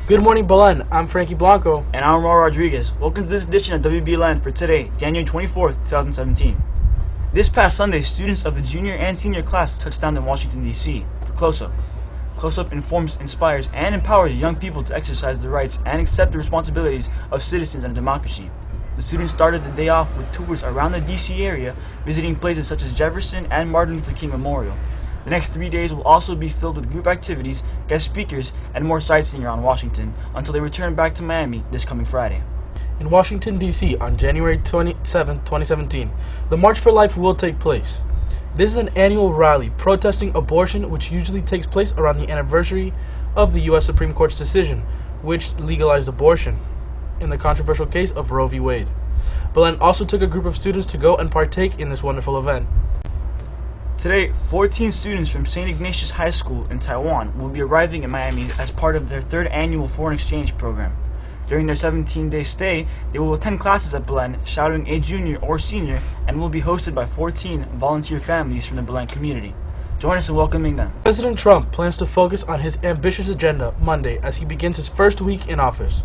Good morning, Belen. I'm Frankie Blanco. And I'm Romar Rodriguez. Welcome to this edition of WBLN for today, January 24th, 2017. This past Sunday, students of the junior and senior class touched down in Washington, D.C. for Close-Up. Close-Up informs, inspires, and empowers young people to exercise their rights and accept the responsibilities of citizens in a democracy. The students started the day off with tours around the D.C. area, visiting places such as Jefferson and Martin Luther King Memorial. The next 3 days will also be filled with group activities, guest speakers, and more sightseeing around Washington until they return back to Miami this coming Friday. In Washington, D.C. on January 27, 2017, the March for Life will take place. This is an annual rally protesting abortion, which usually takes place around the anniversary of the U.S. Supreme Court's decision, which legalized abortion in the controversial case of Roe v. Wade. Belen also took a group of students to go and partake in this wonderful event. Today, 14 students from St. Ignatius High School in Taiwan will be arriving in Miami as part of their third annual foreign exchange program. During their 17-day stay, they will attend classes at Belen, shadowing a junior or senior, and will be hosted by 14 volunteer families from the Belen community. Join us in welcoming them. President Trump plans to focus on his ambitious agenda Monday as he begins his first week in office.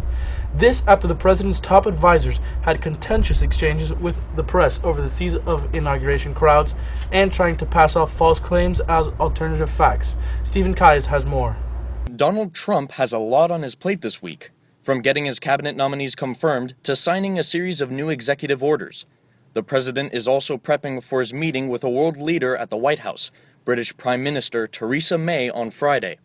This after the president's top advisors had contentious exchanges with the press over the size of inauguration crowds and trying to pass off false claims as alternative facts. Stephen Kayes has more. Donald Trump has a lot on his plate this week, from getting his cabinet nominees confirmed to signing a series of new executive orders. The president is also prepping for his meeting with a world leader at the White House, British Prime Minister Theresa May, on Friday.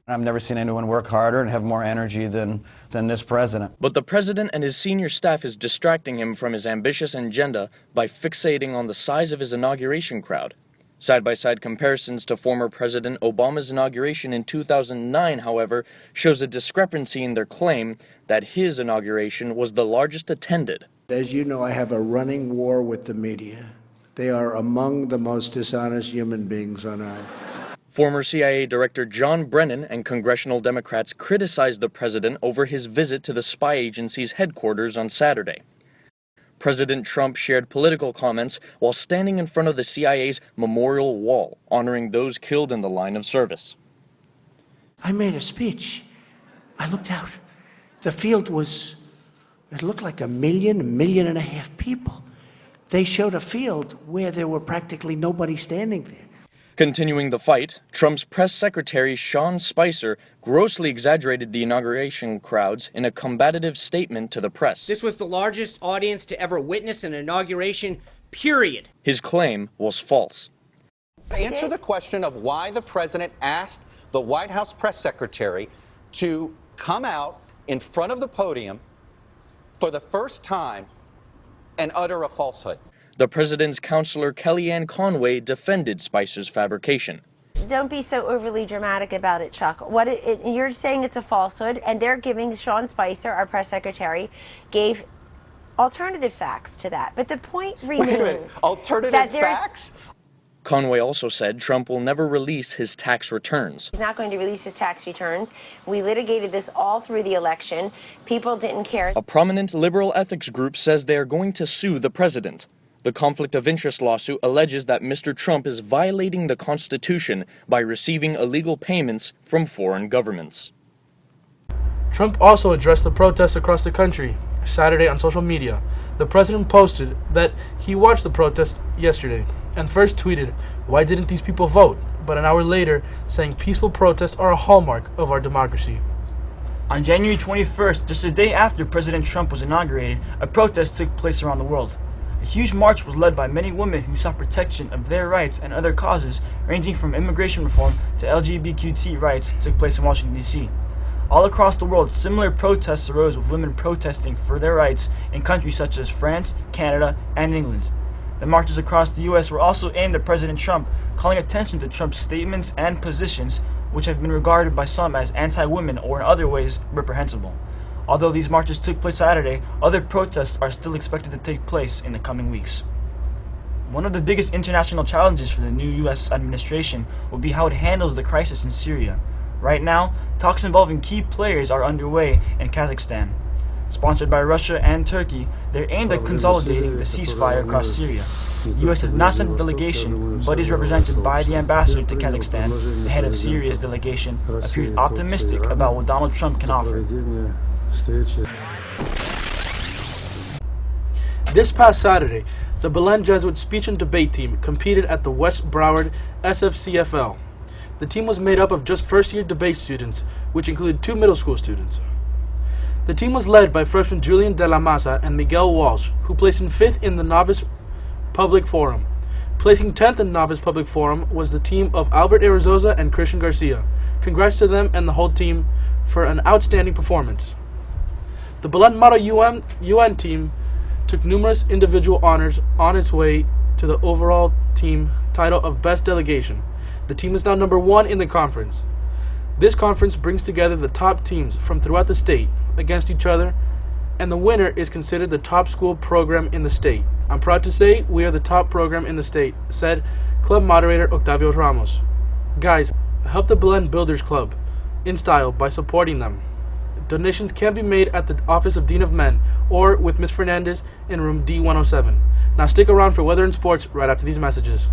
I've never seen anyone work harder and have more energy than this president. But the president and his senior staff is distracting him from his ambitious agenda by fixating on the size of his inauguration crowd. Side-by-side comparisons to former President Obama's inauguration in 2009, however, shows a discrepancy in their claim that his inauguration was the largest attended. As you know, I have a running war with the media. They are among the most dishonest human beings on earth. Former CIA Director John Brennan and congressional Democrats criticized the president over his visit to the spy agency's headquarters on Saturday. President Trump shared political comments while standing in front of the CIA's memorial wall, honoring those killed in the line of service. I made a speech. I looked out. The field it looked like 1 million, 1.5 million people. They showed a field where there were practically nobody standing there. Continuing the fight, Trump's press secretary Sean Spicer grossly exaggerated the inauguration crowds in a combative statement to the press. This was the largest audience to ever witness an inauguration, period. His claim was false. Answer the question of why the president asked the White House press secretary to come out in front of the podium for the first time and utter a falsehood. The president's counselor Kellyanne Conway defended Spicer's fabrication. Don't be so overly dramatic about it, Chuck. You're saying it's a falsehood, and they're giving Sean Spicer, our press secretary, gave alternative facts to that. But the point remains. Wait a minute. Alternative facts? Conway also said Trump will never release his tax returns. He's not going to release his tax returns. We litigated this all through the election. People didn't care. A prominent liberal ethics group says they are going to sue the president. The conflict of interest lawsuit alleges that Mr. Trump is violating the Constitution by receiving illegal payments from foreign governments. Trump also addressed the protests across the country Saturday on social media. The president posted that he watched the protests yesterday and first tweeted, "Why didn't these people vote?" But an hour later saying peaceful protests are a hallmark of our democracy. On January 21st, just a day after President Trump was inaugurated, a protest took place around the world. A huge march was led by many women who sought protection of their rights and other causes, ranging from immigration reform to LGBTQ rights, took place in Washington, D.C. All across the world, similar protests arose with women protesting for their rights in countries such as France, Canada, and England. The marches across the U.S. were also aimed at President Trump, calling attention to Trump's statements and positions, which have been regarded by some as anti-women or in other ways reprehensible. Although these marches took place Saturday, other protests are still expected to take place in the coming weeks. One of the biggest international challenges for the new U.S. administration will be how it handles the crisis in Syria. Right now, talks involving key players are underway in Kazakhstan. Sponsored by Russia and Turkey, they're aimed at consolidating the ceasefire across Syria. The U.S. has not sent a delegation, but is represented by the ambassador to Kazakhstan. The head of Syria's delegation appears optimistic about what Donald Trump can offer. This past Saturday, the Belen Jesuit speech and debate team competed at the West Broward SFCFL. The team was made up of just first-year debate students, which included 2 middle school students. The team was led by freshmen Julian De La Masa and Miguel Walsh, who placed in 5th in the Novice Public Forum. Placing 10th in Novice Public Forum was the team of Albert Arizosa and Christian Garcia. Congrats to them and the whole team for an outstanding performance. The Belen Mara UN team took numerous individual honors on its way to the overall team title of Best Delegation. The team is now number 1 in the conference. This conference brings together the top teams from throughout the state against each other, and the winner is considered the top school program in the state. I'm proud to say we are the top program in the state, said club moderator Octavio Ramos. Guys, help the Belen Builders Club in style by supporting them. Donations can be made at the Office of Dean of Men or with Ms. Fernandez in room D107. Now stick around for weather and sports right after these messages.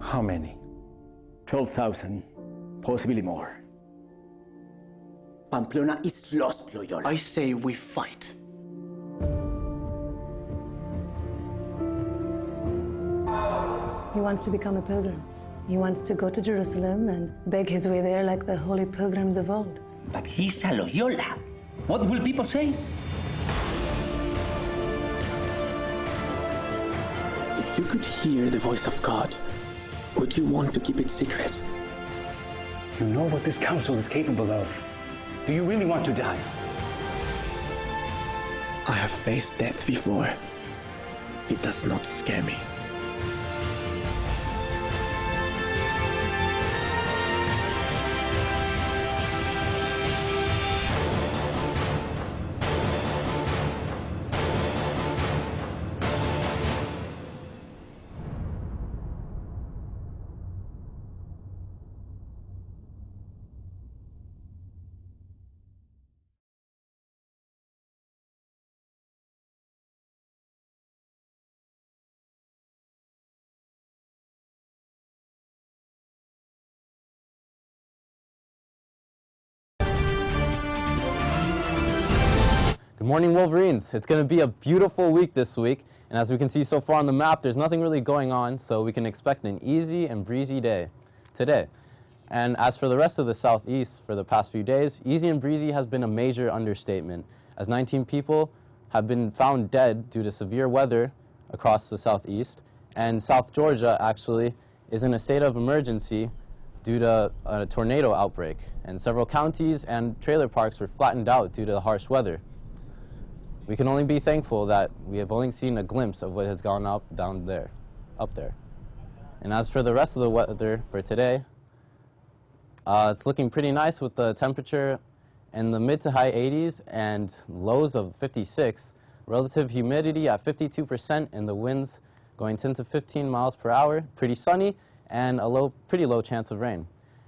How many? 12,000, possibly more. Pamplona is lost, Loyola. I say we fight. He wants to become a pilgrim. He wants to go to Jerusalem and beg his way there like the holy pilgrims of old. But he's a Loyola. What will people say? If you could hear the voice of God, would you want to keep it secret? You know what this council is capable of. Do you really want to die? I have faced death before. It does not scare me. Good morning, Wolverines. It's going to be a beautiful week this week, and as we can see so far on the map, there's nothing really going on, so we can expect an easy and breezy day today. And as for the rest of the southeast for the past few days, easy and breezy has been a major understatement, as 19 people have been found dead due to severe weather across the southeast, and South Georgia actually is in a state of emergency due to a tornado outbreak, and several counties and trailer parks were flattened out due to the harsh weather. We can only be thankful that we have only seen a glimpse of what has gone up there. And as for the rest of the weather for today, it's looking pretty nice with the temperature in the mid to high 80s and lows of 56, relative humidity at 52%, and the winds going 10 to 15 miles per hour, pretty sunny, and a pretty low chance of rain.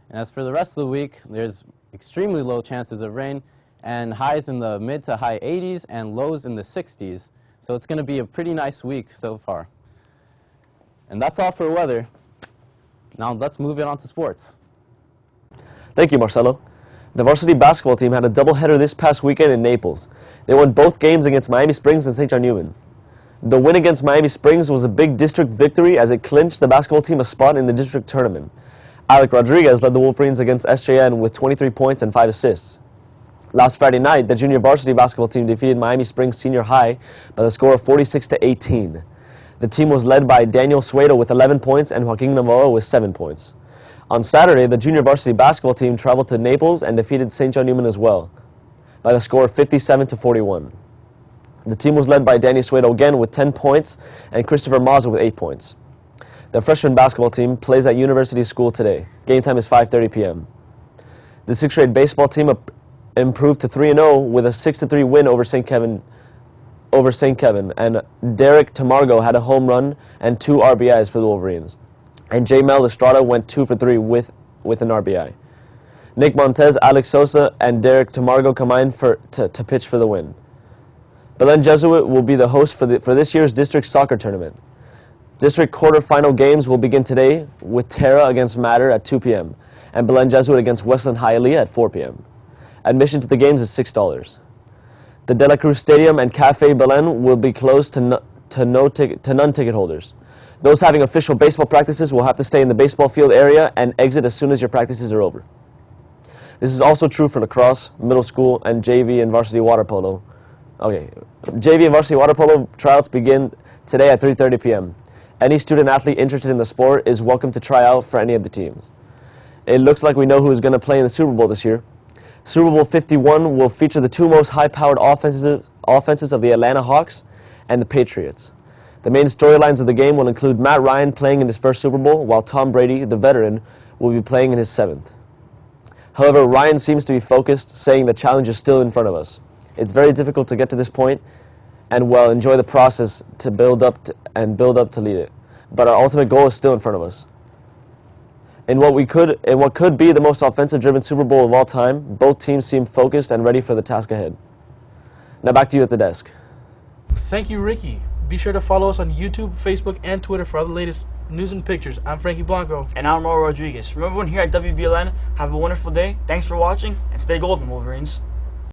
And as for the rest of the week, there's extremely low chances of rain, and highs in the mid to high 80s and lows in the 60s. So it's going to be a pretty nice week so far. And that's all for weather. Now let's move it on to sports. Thank you, Marcelo. The varsity basketball team had a doubleheader this past weekend in Naples. They won both games against Miami Springs and St. John Newman. The win against Miami Springs was a big district victory as it clinched the basketball team a spot in the district tournament. Alec Rodriguez led the Wolverines against SJN with 23 points and 5 assists. Last Friday night, the junior varsity basketball team defeated Miami Springs Senior High by the score of 46-18. The team was led by Daniel Suedo with 11 points and Joaquin Navarro with 7 points. On Saturday, the junior varsity basketball team traveled to Naples and defeated St. John Newman as well by the score of 57-41. The team was led by Danny Suedo again with 10 points and Christopher Mazza with 8 points. The freshman basketball team plays at University School today. Game time is 5:30 p.m. The 6th grade baseball team improved to 3-0 with a 6-3 win over St. Kevin, and Derek Tamargo had a home run and 2 RBIs for the Wolverines. And J. Mel Estrada went 2 for 3 with an RBI. Nick Montez, Alex Sosa, and Derek Tamargo combined to pitch for the win. Belen Jesuit will be the host for this year's district soccer tournament. District quarterfinal games will begin today with Terra against Matter at 2 p.m. and Belen Jesuit against Westland Hialeah at 4 p.m. Admission to the games is $6. The De La Cruz Stadium and Cafe Belen will be closed to non-ticket holders. Those having official baseball practices will have to stay in the baseball field area and exit as soon as your practices are over. This is also true for lacrosse, middle school, and JV and varsity water polo. Okay, JV and varsity water polo tryouts begin today at 3:30 p.m. Any student athlete interested in the sport is welcome to try out for any of the teams. It looks like we know who is going to play in the Super Bowl this year. Super Bowl 51 will feature the 2 most high-powered offenses of the Atlanta Hawks and the Patriots. The main storylines of the game will include Matt Ryan playing in his first Super Bowl, while Tom Brady, the veteran, will be playing in his 7th. However, Ryan seems to be focused, saying the challenge is still in front of us. It's very difficult to get to this point, and we'll enjoy the process to build up to lead it. But our ultimate goal is still in front of us. In what could be the most offensive-driven Super Bowl of all time, both teams seem focused and ready for the task ahead. Now back to you at the desk. Thank you, Ricky. Be sure to follow us on YouTube, Facebook, and Twitter for all the latest news and pictures. I'm Frankie Blanco. And I'm Mauro Rodriguez. From everyone here at WBLN, have a wonderful day. Thanks for watching, and stay golden, Wolverines.